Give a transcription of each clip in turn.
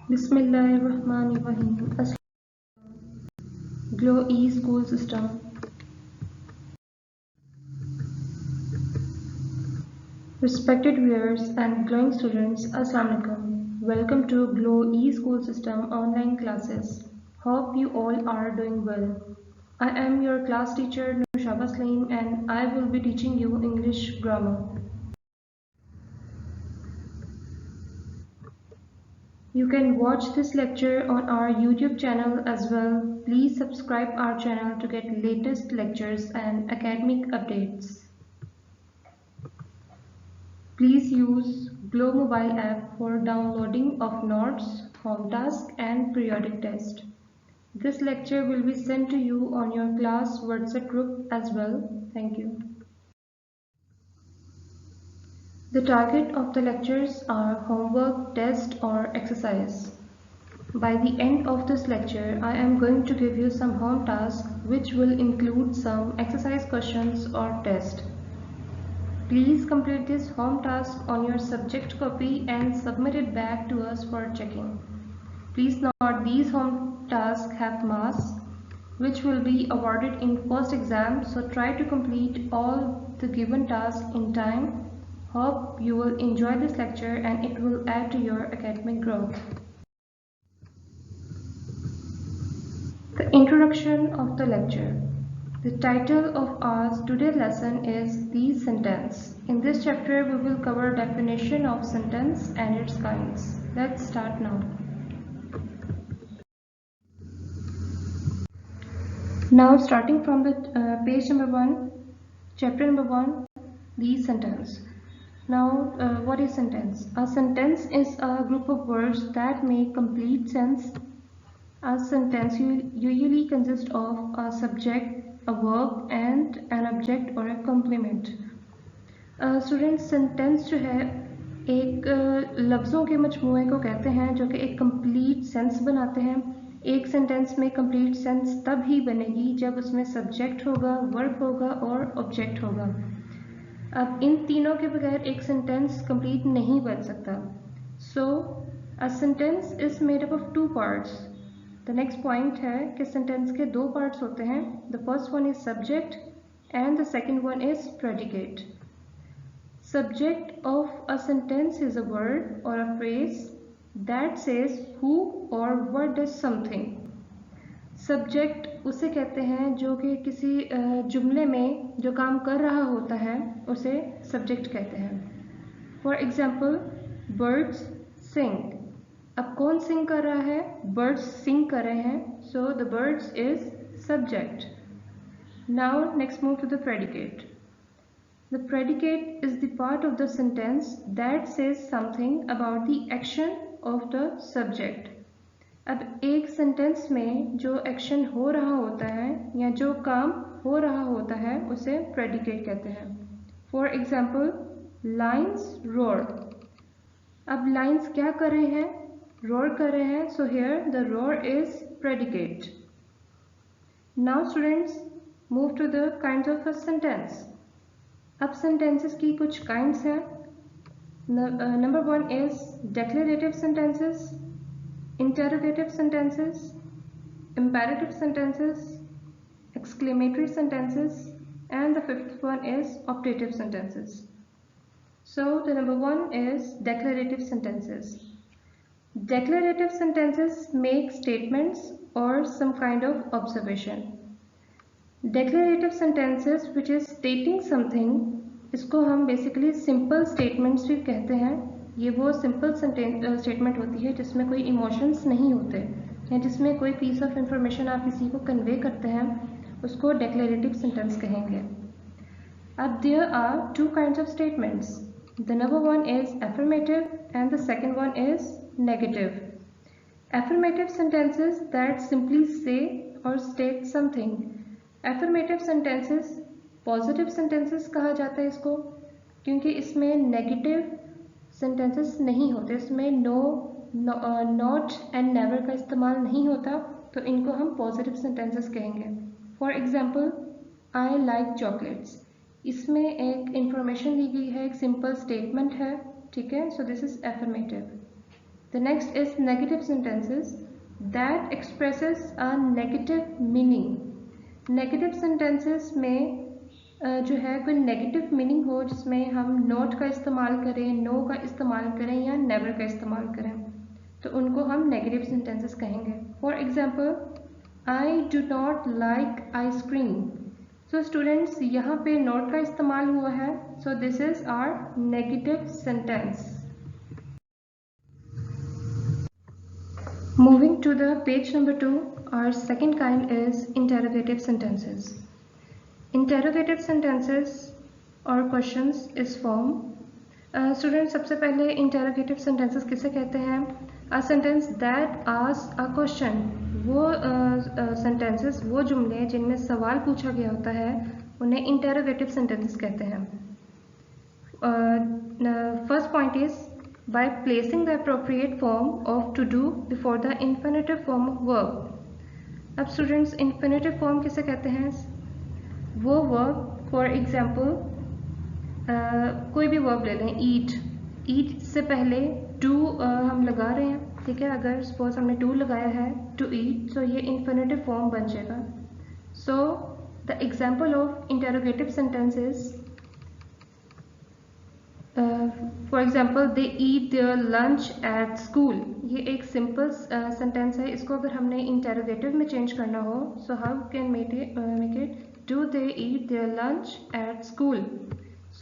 Bismillahirrahmanirrahim. Glow E-School System. Respected viewers and glowing students, Assalamu alaikum. Welcome to Glow E-School System online classes. Hope you all are doing well. I am your class teacher Nushaba Saleem and I will be teaching you English grammar. You can watch this lecture on our YouTube channel as well. Please subscribe our channel to get latest lectures and academic updates. Please use Glow mobile app for downloading of notes, home task and periodic test. This lecture will be sent to you on your class WhatsApp group as well. Thank you. The target of the lectures are homework, test or exercise. By the end of this lecture, I am going to give you some home tasks which will include some exercise questions or test. Please complete this home task on your subject copy and submit it back to us for checking. Please note these home tasks have marks which will be awarded in first exam, so try to complete all the given tasks in time. Hope you will enjoy this lecture and it will add to your academic growth. The introduction of the lecture. The title of our today's lesson is the sentence. In this chapter, we will cover definition of sentence and its kinds. Let's start now. Now, starting from the page number 1, chapter number 1, the sentence. Now, what is sentence? A sentence is a group of words that make complete sense. A sentence usually consists of a subject, a verb and an object or a complement. Student sentence जो है एक लफ्ज़ों के मजमूए को कहते हैं जो कि एक कंप्लीट सेंस बनाते हैं. एक सेंटेंस में कंप्लीट सेंस तब ही बनेगी जब उसमें सब्जेक्ट होगा, वर्ब होगा और ऑब्जेक्ट होगा. अब इन तीनों के बगैर एक सेंटेंस कंप्लीट नहीं बन सकता. So a sentence is made up of 2 parts. The next point है कि सेंटेंस के 2 पार्ट्स होते हैं. The first one is subject and the second one is predicate. Subject of a sentence is a word or a phrase that says who or what does something. Subject उसे कहते हैं जो कि किसी जुमले में जो काम कर रहा होता है उसे subject कहते हैं. For example, birds sing. अब कौन sing कर रहा है? Birds sing कर रहे हैं. So the birds is subject. Now next move to the predicate. The predicate is the part of the sentence that says something about the action of the subject. अब एक sentence में जो action हो रहा होता है या जो काम हो रहा होता है उसे predicate कहते हैं. For example, lions roar. अब lions क्या कर रहे हैं? Roar कर रहे हैं. So here the roar is predicate. Now students, move to the kinds of a sentence. अब सेंटेंसेस की कुछ काइंड्स हैं. Number 1 is declarative sentences, interrogative sentences, imperative sentences, exclamatory sentences and the fifth one is optative sentences. So the number 1 is declarative sentences. Declarative sentences make statements or some kind of observation. Declarative sentences which is stating something, इसको हम basically simple statements भी कहते हैं. ये वो simple statement होती है जिसमें कोई इमोशंस नहीं होते या जिसमें कोई पीस ऑफ इंफॉर्मेशन आप किसी को कन्वे करते हैं, उसको डेक्लेरेटिव सेंटेंस कहेंगे. अब there are 2 kinds of statements. The number 1 is affirmative and the second one is negative. Affirmative sentences that simply say or state something. Affirmative sentences positive sentences कहा जाता है इसको, क्योंकि इसमें नेगेटिव सेंटेंसेस नहीं होते. इसमें नो, नॉट एंड नेवर का इस्तेमाल नहीं होता, तो इनको हम पॉजिटिव सेंटेंसेस कहेंगे. For example, I like chocolates. इसमें एक इंफॉर्मेशन दी गई है, एक सिंपल स्टेटमेंट है. ठीक है, so this is affirmative. The next is negative sentences that expresses a negative meaning. Negative sentences में जो है कोई नेगेटिव मीनिंग हो जिसमें हम नॉट का इस्तेमाल करें, नो का इस्तेमाल करें या नेवर का इस्तेमाल करें, तो उनको हम नेगेटिव सेंटेंसेस कहेंगे. For example, I do not like ice cream. So students, यहाँ पे नॉट का इस्तेमाल हुआ है, so this is our negative sentence. Moving to the page number 2, our second kind is interrogative sentences. Interrogative sentences or questions is form. Students, सबसे पहले interrogative sentences किसे कहते हैं? A sentence that asks a question. वो sentences, वो जुमले जिनमें सवाल पूछा गया होता है, उन्हें interrogative sentences कहते हैं. First point is by placing the appropriate form of to do before the infinitive form of verb. अब स्टूडेंट्स, infinitive form किसे कहते हैं? वो verb, for example, कोई भी verb ले लें, eat. eat से पहले to हम लगा रहे हैं, ठीक है. अगर suppose हमने to लगाया है, to eat, so ये infinitive form बन जाएगा. So the example of interrogative sentence is for example, they eat their lunch at school. ये एक सिंपल सेंटेंस है. इसको अगर हमने इंटेरोगेटिव में चेंज करना हो, so how can make it, do they eat their lunch at school.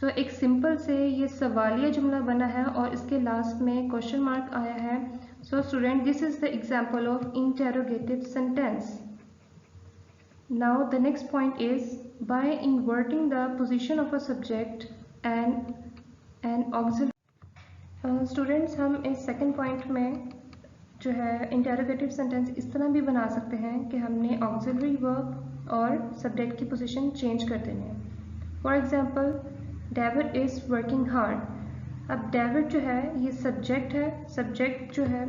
So एक सिंपल से ये सवालिया जुमला बना है और इसके लास्ट में क्वेश्चन मार्क आया है. So student, this is the example of interrogative sentence. Now the next point is by inverting the position of a subject and auxiliary. Students, हम इस सेकंड पॉइंट में जो है इंटेरोगेटिव सेंटेंस इस तरह भी बना सकते हैं कि हमने ऑक्सिलरी वर्ब और सब्जेक्ट की पोजीशन चेंज कर देनी है. For example, David is working hard. अब डेविड जो है ये सब्जेक्ट है. सब्जेक्ट जो है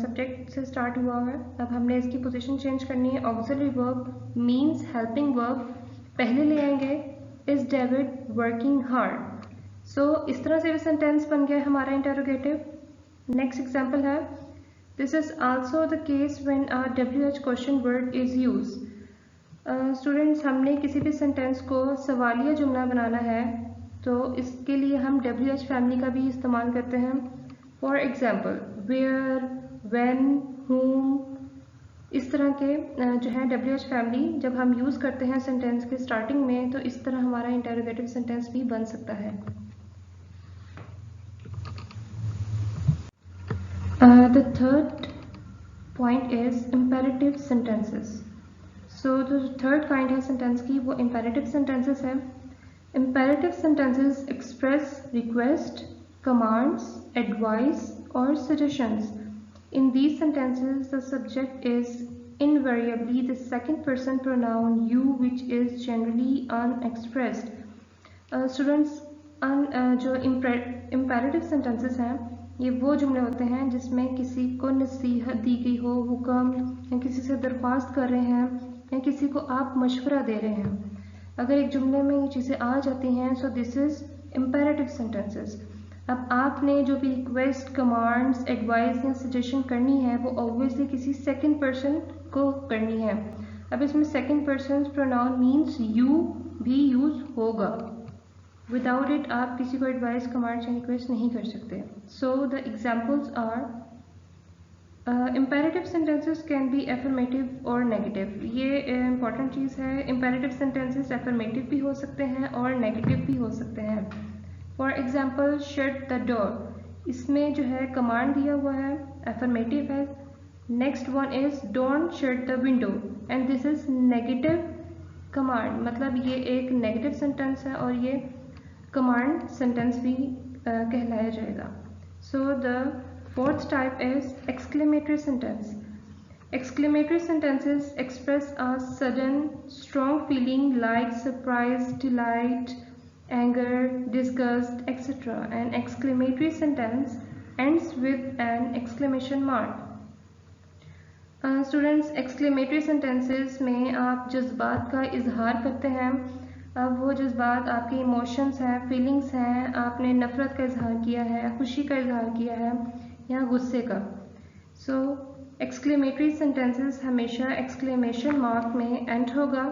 सब्जेक्ट से स्टार्ट हुआ है. अब हमने इसकी पोजीशन चेंज करनी है. Auxiliary verb means helping verb पहले ले आएंगे, इज़ डेविड वर्किंग हार्ड. सो इस तरह से भी सेंटेंस बन गया हमारा इंटेरोगेटिव. नेक्स्ट एग्जाम्पल है, this is also the case when a WH question word is use. Students, हमने किसी भी सेंटेंस को सवालिया जुमला बनाना है तो इसके लिए हम WH फैमिली का भी इस्तेमाल करते हैं. For example, where, when, whom, इस तरह के जो है WH फैमिली जब हम यूज़ करते हैं सेंटेंस के स्टार्टिंग में, तो इस तरह हमारा इंटेरोगेटिव सेंटेंस भी बन सकता है. The third point is imperative sentences. So the third kind है sentence की, वो imperative sentences है. Imperative sentences express request, commands, advice or suggestions. In these sentences, the subject is invariably the second person pronoun you, which is generally unexpressed. Students, जो imperative sentences हैं, ये वो जुमले होते हैं जिसमें किसी को नसीहत दी गई हो, हुक्म, या किसी से दरख्वास्त कर रहे हैं या किसी को आप मशवरा दे रहे हैं. अगर एक जुमले में ये चीज़ें आ जाती हैं, so this is imperative sentences. अब आपने जो भी रिक्वेस्ट, कमांड्स, एडवाइस या सजेशन करनी है वो ऑब्वियसली किसी सेकंड पर्सन को करनी है. अब इसमें second person pronoun means you भी यूज होगा. विदाउट इट आप किसी को एडवाइस, कमांड या रिक्वेस्ट नहीं कर सकते. So the examples are imperative sentences can be affirmative और नेगेटिव. ये इंपॉर्टेंट चीज़ है. इम्पेरेटिव सेंटेंसेस एफर्मेटिव भी हो सकते हैं और नेगेटिव भी हो सकते हैं. For example, shut the door. इसमें जो है कमांड दिया हुआ है, एफर्मेटिव है. Next one is don't shut the window and this is negative command. मतलब ये एक नेगेटिव सेंटेंस है और ये कमांड सेंटेंस भी कहलाया जाएगा. So the fourth type is exclamatory sentence. Exclamatory sentences express a sudden, strong feeling like surprise, delight, anger, disgust, etc. An exclamatory sentence ends with an exclamation mark. Students, exclamatory sentences में आप जज्बात का इजहार करते हैं. अब वो जज्बात आपके इमोशंस हैं, फीलिंग्स हैं. आपने नफ़रत का इजहार किया है, खुशी का इजहार किया है, या गुस्से का। सो एक्सक्लेमेटरी सेंटेंसेस हमेशा एक्सक्लेमेशन मार्क में एंड होगा।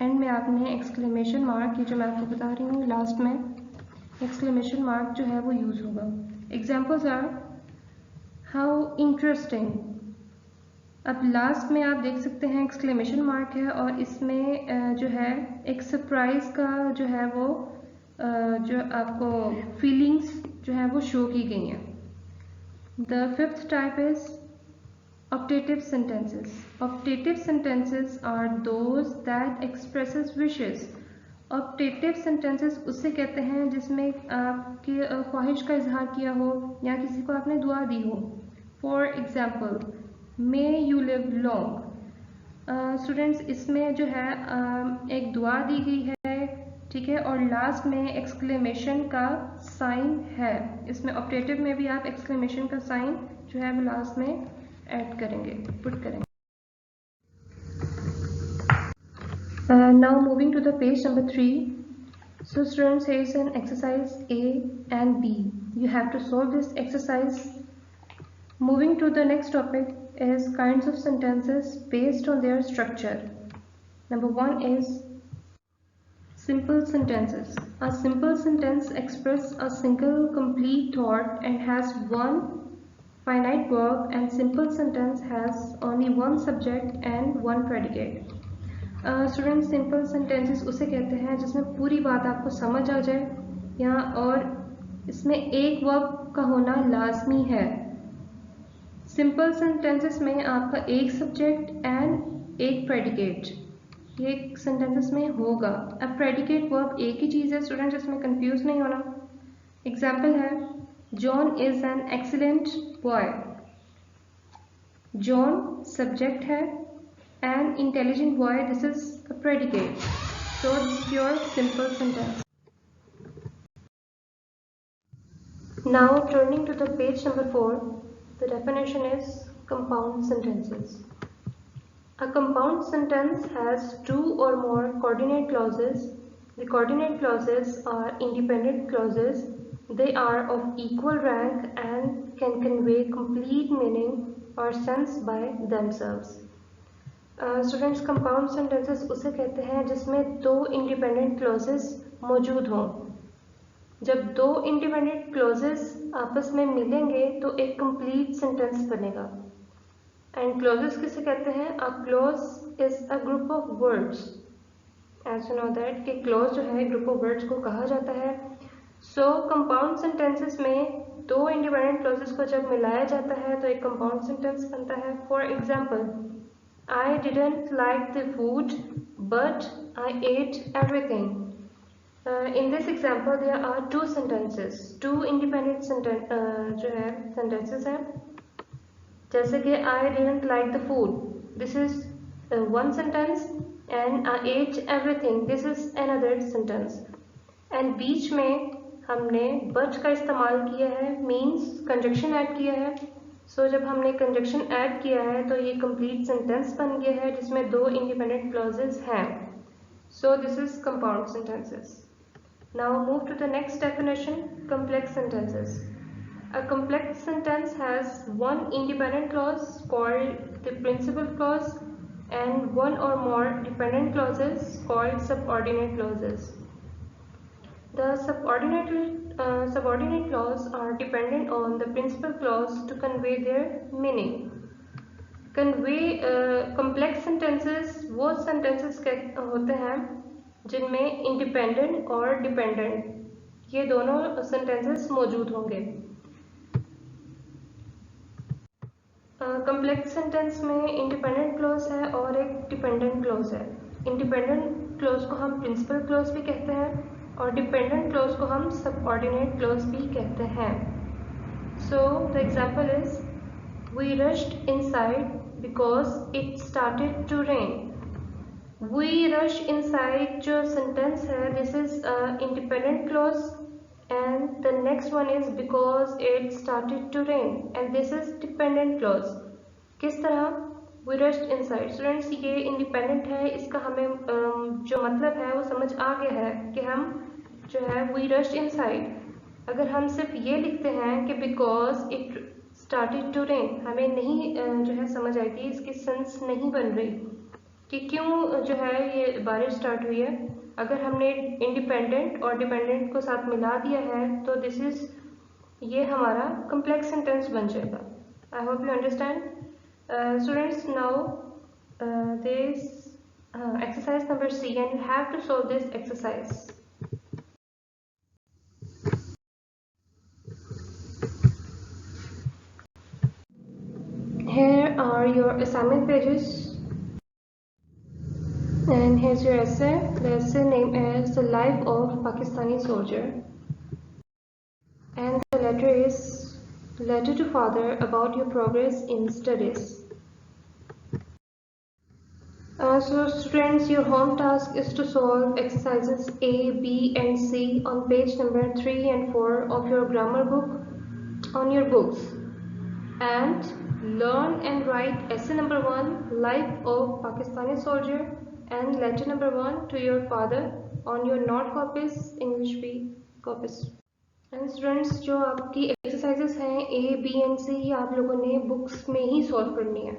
एंड में आपने एक्सक्लेमेशन मार्क, ये जो मैं आपको बता रही हूँ लास्ट में, एक्सक्लेमेशन मार्क जो है वो यूज़ होगा। Examples are how interesting. अब लास्ट में आप देख सकते हैं एक्सक्लेमेशन मार्क है और इसमें जो है एक सरप्राइज का जो है वो जो आपको फीलिंग्स जो है वो शो की गई हैं। The fifth type is optative sentences. Optative sentences are those that expresses wishes. Optative sentences उससे कहते हैं जिसमें आपकी ख्वाहिश का इजहार किया हो या किसी को आपने दुआ दी हो। For example, may you live long. Students इसमें जो है एक दुआ दी गई है, ठीक है, और लास्ट में एक्सक्लेमेशन का साइन है। इसमें ऑप्टेटिव में भी आप एक्सक्लेमेशन का साइन जो है वो लास्ट में ऐड करेंगे, पुट करेंगे। Now moving to the page number 3. So students, here is an exercise A and B. You have to solve this exercise. Moving to the next topic is kinds of sentences based on their structure. Number 1 is simple sentences. A simple sentence expresses a single complete thought and has one finite verb, and simple sentence has only one subject and one predicate. Student simple sentences उसे कहते हैं जिसमें पूरी बात आपको समझ आ जाए या और इसमें एक वर्ब का होना लाजमी है। सिंपल सेंटेंसेस में आपका एक सब्जेक्ट एंड एक प्रेडिकेट ये सेंटेंसेस में होगा। अब प्रेडिकेट वर्ब एक ही चीज़ है स्टूडेंट, इसमें कंफ्यूज नहीं होना। एग्जाम्पल है John is an excellent boy. John subject है and intelligent boy, this is a predicate. So this is your simple sentence. Now turning to the page number 4, the definition is compound sentences. A compound sentence has two or more coordinate clauses. The coordinate clauses are independent clauses. They are of equal rank and can convey complete meaning or sense by themselves. Students compound sentences उसे कहते हैं जिसमें दो independent clauses मौजूद हों। जब दो independent clauses आपस में मिलेंगे तो एक कंप्लीट सेंटेंस बनेगा। एंड क्लॉजेस किसे कहते हैं? A clause is a group of words. As you know that कि क्लॉज जो है ग्रुप ऑफ वर्ड्स को कहा जाता है। सो कंपाउंड सेंटेंसेस में दो इंडिपेंडेंट क्लॉजेस को जब मिलाया जाता है तो एक कंपाउंड सेंटेंस बनता है। For example, I didn't like the food, but I ate everything. In this example, there are two sentences, two independent जो है sentences हैं। जैसे कि I didn't like the food, this is one sentence, and I ate everything, this is another sentence. And बीच में हमने but का इस्तेमाल किया है, means conjunction ऐड किया है। सो जब हमने कंजक्शन ऐड किया है तो ये कंप्लीट सेंटेंस बन गया है जिसमें दो इंडिपेंडेंट क्लॉजेस हैं। So this is compound sentences. Now move to the next definition, complex sentences. A complex sentence has one independent clause called the principal clause and one or more dependent clauses called subordinate clauses. The subordinate clause are dependent on the principal clause to convey their meaning. Complex sentences वो sentences होते हैं जिनमें independent और dependent ये दोनों sentences मौजूद होंगे। complex sentence में independent clause है और एक dependent clause है। independent clause को हम principal clause भी कहते हैं और डिपेंडेंट क्लॉज को हम सबऑर्डिनेट क्लॉज भी कहते हैं। So the example is we rushed inside because it started to rain. We rush inside जो सेंटेंस है this is independent clause and the next one is because it started to rain and this is dependent clause. किस तरह? We rushed inside. Students ये independent है, इसका हमें जो मतलब है वो समझ आ गया है कि हम जो है वी रश्ड इनसाइड। अगर हम सिर्फ ये लिखते हैं कि because it started to rain, हमें नहीं जो है समझ आएगी, इसकी सेंस नहीं बन रही कि क्यों जो है ये बारिश स्टार्ट हुई है। अगर हमने इंडिपेंडेंट और डिपेंडेंट को साथ मिला दिया है तो दिस इज ये हमारा कम्प्लेक्स सेंटेंस बन जाएगा। I hope you understand students. Now this exercise number C, and you have to solve this exercise. Here are your assignment pages, and here's your essay. The essay name is The Life of Pakistani Soldier, and the letter is Letter to Father about your progress in studies. So students, your home task is to solve exercises A, B and C on page number 3 and 4 of your grammar book on your books, and learn and write essay number 1, Life of Pakistani Soldier, and letter number 1 to your father on your note copies, English B copies. And students, जो आपकी exercises हैं A, B and C, आप लोगों ने books में ही solve करनी है।